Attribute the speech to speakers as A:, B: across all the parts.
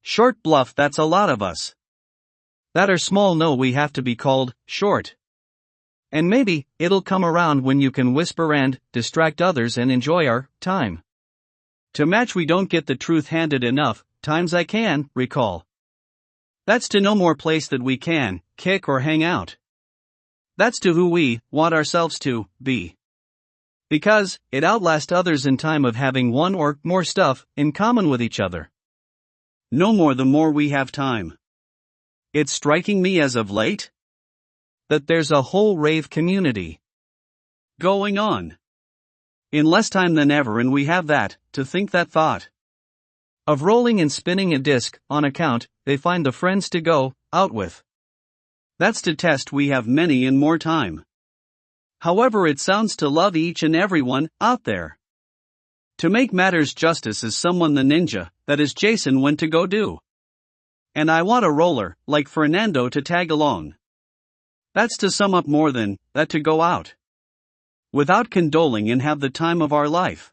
A: Short Bluff, that's a lot of us. That are small know we have to be called short. And maybe it'll come around when you can whisper and distract others and enjoy our time. To match, we don't get the truth handed enough times I can recall. That's to no more place that we can kick or hang out. That's to who we want ourselves to be. Because it outlasts others in time of having one or more stuff in common with each other. No more the more we have time. It's striking me as of late that there's a whole rave community going on in less time than ever, and we have that to think that thought of rolling and spinning a disc on account they find the friends to go out with. That's to test we have many and more time. However, it sounds to love each and everyone out there. To make matters justice is someone the ninja, that is Jason, went to go do. And I want a roller, like Fernando, to tag along. That's to sum up more than that, to go out without condoling and have the time of our life.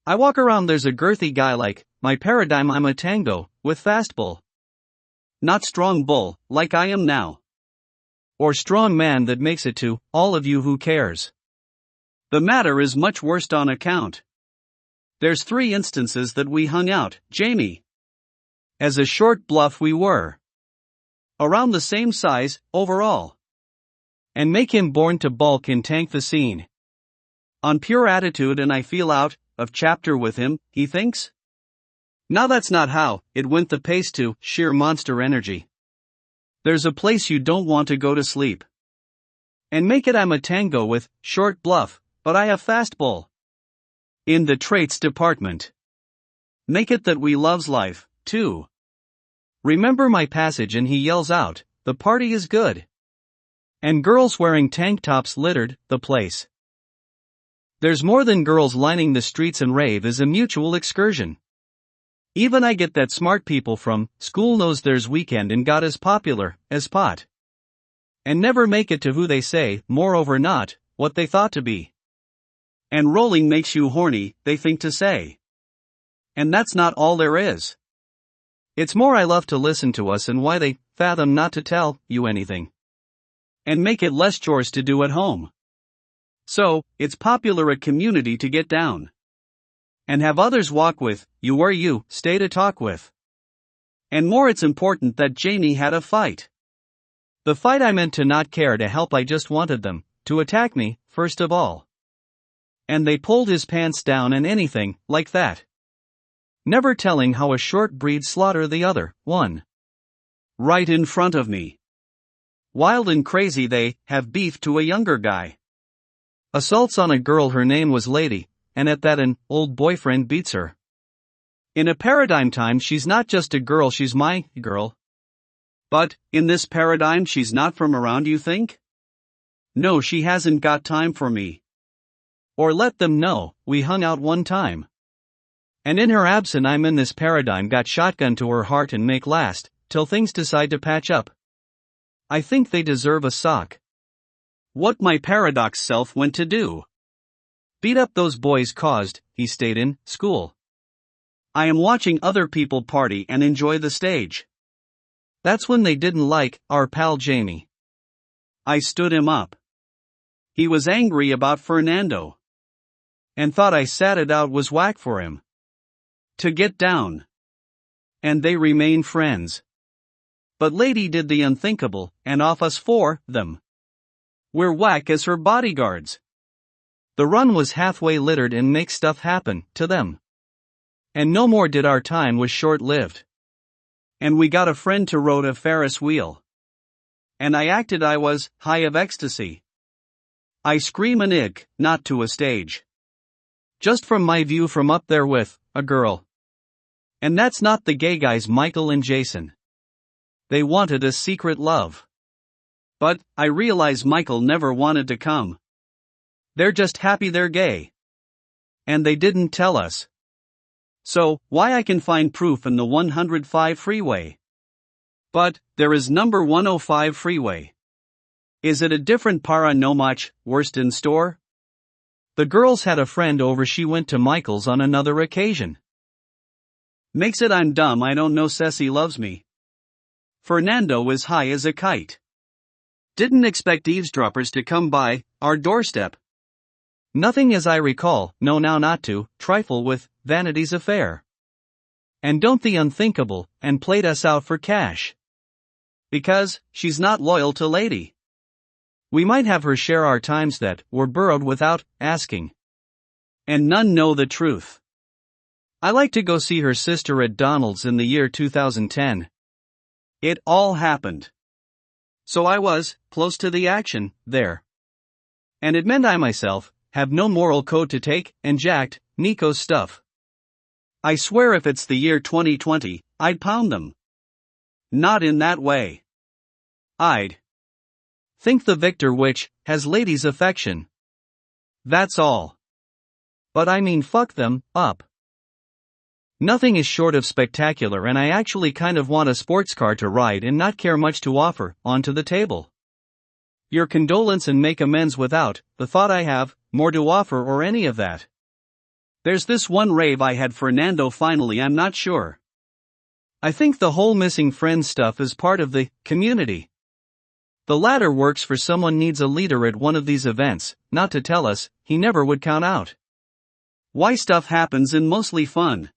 A: I walk around, there's a girthy guy like my paradigm, I'm a tango, with fast bull. Not strong bull, like I am now. Or strong man that makes it to all of you who cares. The matter is much worse on account. There's 3 instances that we hung out, Jamie. As a Short Bluff we were around the same size, overall. And make him born to bulk and tank the scene. On pure attitude, and I feel out of chapter with him, he thinks? Now that's not how it went, the pace to sheer monster energy. There's a place you don't want to go to sleep. And make it I'm a tango with Short Bluff, but I have fast bull. In the traits department. Make it that we loves life, too. Remember my passage, and he yells out, the party is good. And girls wearing tank tops littered the place. There's more than girls lining the streets, and rave is a mutual excursion. Even I get that smart people from school knows there's weekend and got as popular as pot. And never make it to who they say, moreover not what they thought to be. And rolling makes you horny, they think to say. And that's not all there is. It's more I love to listen to us and why they fathom not to tell you anything. And make it less chores to do at home. So, it's popular a community to get down. And have others walk with you where you stay to talk with. And more, it's important that Jamie had a fight. The fight I meant to not care to help, I just wanted them to attack me, first of all. And they pulled his pants down and anything like that. Never telling how a short breed slaughter the other one. Right in front of me. Wild and crazy, they have beef to a younger guy. Assaults on a girl, her name was Lady, and at that an old boyfriend beats her. In a paradigm time she's not just a girl, she's my girl. But, in this paradigm she's not from around, you think? No, she hasn't got time for me. Or let them know, we hung out one time. And in her absence I'm in this paradigm, got shotgun to her heart and make last, till things decide to patch up. I think they deserve a sock. What my paradox self went to do. Beat up those boys caused he stayed in school. I am watching other people party and enjoy the stage. That's when they didn't like our pal Jamie. I stood him up. He was angry about Fernando. And thought I sat it out was whack for him to get down. And they remain friends. But Lady did the unthinkable, and off us 4 them. We're whack as her bodyguards. The run was halfway littered and make stuff happen to them. And no more did, our time was short-lived. And we got a friend to rode a Ferris wheel. And I acted I was high of ecstasy. I scream an ig, not to a stage. Just from my view from up there with a girl. And that's not the gay guys Michael and Jason. They wanted a secret love. But I realize Michael never wanted to come. They're just happy they're gay. And they didn't tell us. So, why I can find proof in the 105 freeway. But, there is number 105 freeway. Is it a different para? No much worse in store? The girls had a friend over, she went to Michael's on another occasion. Makes it I'm dumb I don't know Ceci loves me. Fernando is high as a kite. Didn't expect eavesdroppers to come by our doorstep. Nothing as I recall, no now not to trifle with vanity's affair. And don't the unthinkable, and played us out for cash. Because she's not loyal to lady. We might have her share our times that were burrowed without asking. And none know the truth. I like to go see her sister at Donald's in the year 2010. It all happened. So I was close to the action there. And it meant I myself have no moral code to take and jacked Nico's stuff. I swear if it's the year 2020, I'd pound them. Not in that way. I'd think the victor which has ladies' affection. That's all. But I mean fuck them up. Nothing is short of spectacular and I actually kind of want a sports car to ride and not care much to offer onto the table. Your condolence and make amends without the thought I have more to offer or any of that. There's this one rave I had Fernando finally I'm not sure. I think the whole missing friends stuff is part of the community. The latter works for someone needs a leader at one of these events, not to tell us, he never would count out. Why stuff happens in mostly fun.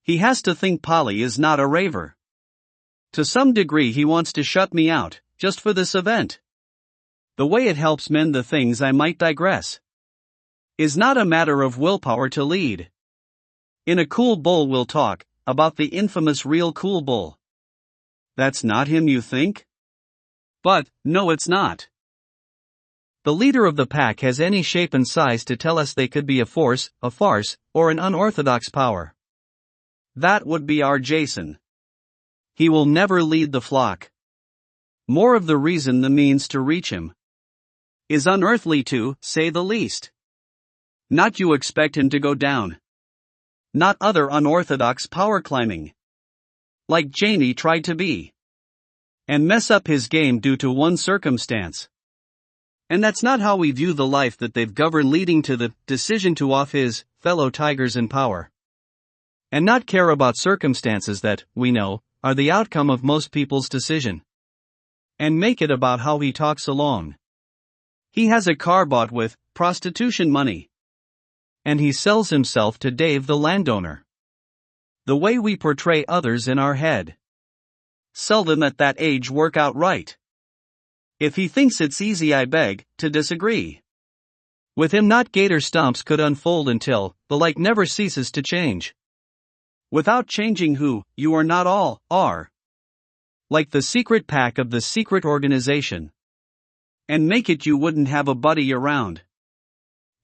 A: He has to think Polly is not a raver. To some degree he wants to shut me out, just for this event. The way it helps mend the things I might digress. Is not a matter of willpower to lead. In a cool bull we'll talk about the infamous real cool bull. That's not him you think? But, no it's not. The leader of the pack has any shape and size to tell us they could be a force, a farce, or an unorthodox power. That would be our Jason. He will never lead the flock. More of the reason the means to reach him is unearthly to say the least. Not you expect him to go down. Not other unorthodox power climbing. Like Janie tried to be. And mess up his game due to one circumstance. And that's not how we view the life that they've governed leading to the decision to off his fellow tigers in power. And not care about circumstances that, we know, are the outcome of most people's decision. And make it about how he talks along. He has a car bought with prostitution money. And he sells himself to Dave the landowner. The way we portray others in our head. Seldom at that age work out right. If he thinks it's easy I beg to disagree. With him not gator stomps could unfold until the like never ceases to change. Without changing who you are not all are. Like the secret pack of the secret organization. And make it you wouldn't have a buddy around.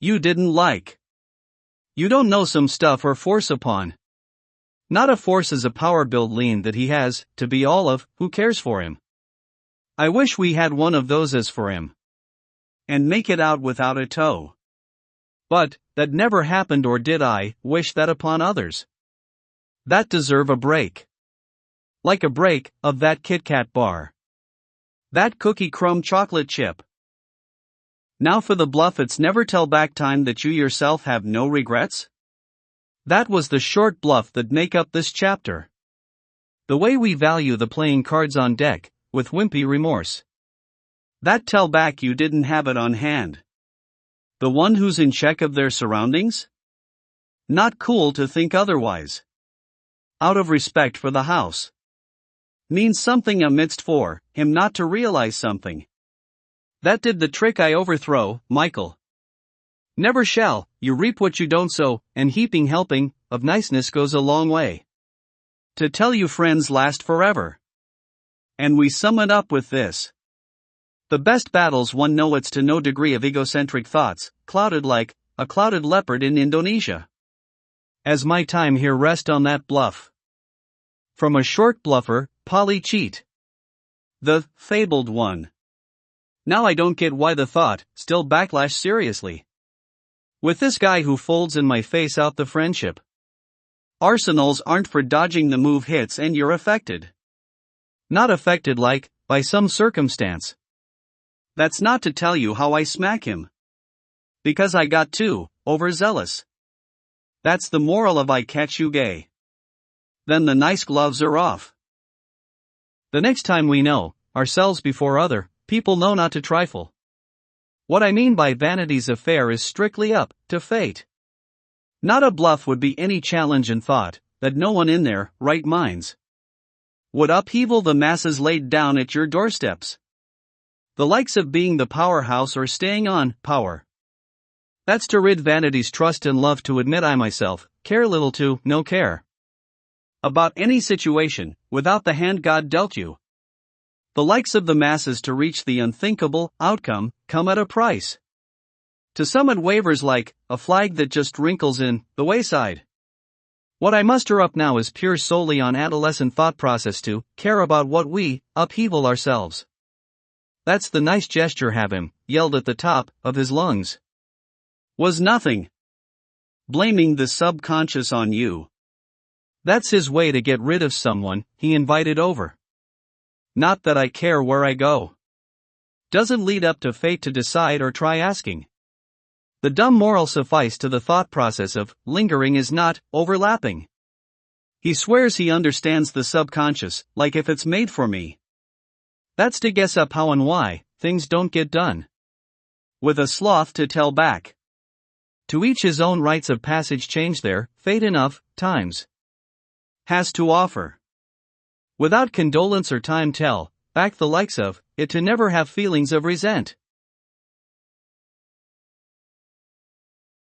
A: You didn't like. You don't know some stuff or force upon. Not a force is a power build lean that he has to be all of who cares for him. I wish we had one of those as for him. And make it out without a toe. But, that never happened or did I wish that upon others. That deserve a break. Like a break of that Kit Kat bar. That cookie crumb chocolate chip. Now for the bluff it's never tell back time that you yourself have no regrets? That was the short bluff that make up this chapter. The way we value the playing cards on deck, with wimpy remorse. That tell back you didn't have it on hand. The one who's in check of their surroundings? Not cool to think otherwise. Out of respect for the house. Means something amidst for him not to realize something. That did the trick I overthrow, Michael. Never shall, you reap what you don't sow, and heaping helping of niceness goes a long way. To tell you friends last forever. And we sum it up with this. The best battles one know it's to no degree of egocentric thoughts, clouded like a clouded leopard in Indonesia. As my time here rest on that bluff. From a short bluffer, Polly Cheat. The fabled one. Now I don't get why the thought still backlash seriously. With this guy who folds in my face out the friendship. Arsenals aren't for dodging the move hits and you're affected. Not affected like, by some circumstance. That's not to tell you how I smack him. Because I got too overzealous. That's the moral of I catch you gay. then the nice gloves are off. The next time we know ourselves before other people know not to trifle. What I mean by vanity's affair is strictly up to fate. Not a bluff would be any challenge in thought that no one in their right minds would upheaval the masses laid down at your doorsteps. The likes of being the powerhouse or staying on power. That's to rid vanity's trust and love to admit I myself care little to no care about any situation without the hand God dealt you. The likes of the masses to reach the unthinkable outcome come at a price. To some it wavers like a flag that just wrinkles in the wayside. What I muster up now is pure solely on adolescent thought process to care about what we upheaval ourselves. That's the nice gesture have him yelled at the top of his lungs. Was nothing. Blaming the subconscious on you. That's his way to get rid of someone he invited over. Not that I care where I go. Doesn't lead up to fate to decide or try asking. The dumb moral suffice to the thought process of lingering is not overlapping. He swears he understands the subconscious, like if it's made for me. That's to guess up how and why things don't get done. With a sloth to tell back. To each his own rites of passage change their fate enough times has to offer. Without condolence or time tell back the likes of it to never have feelings of resent.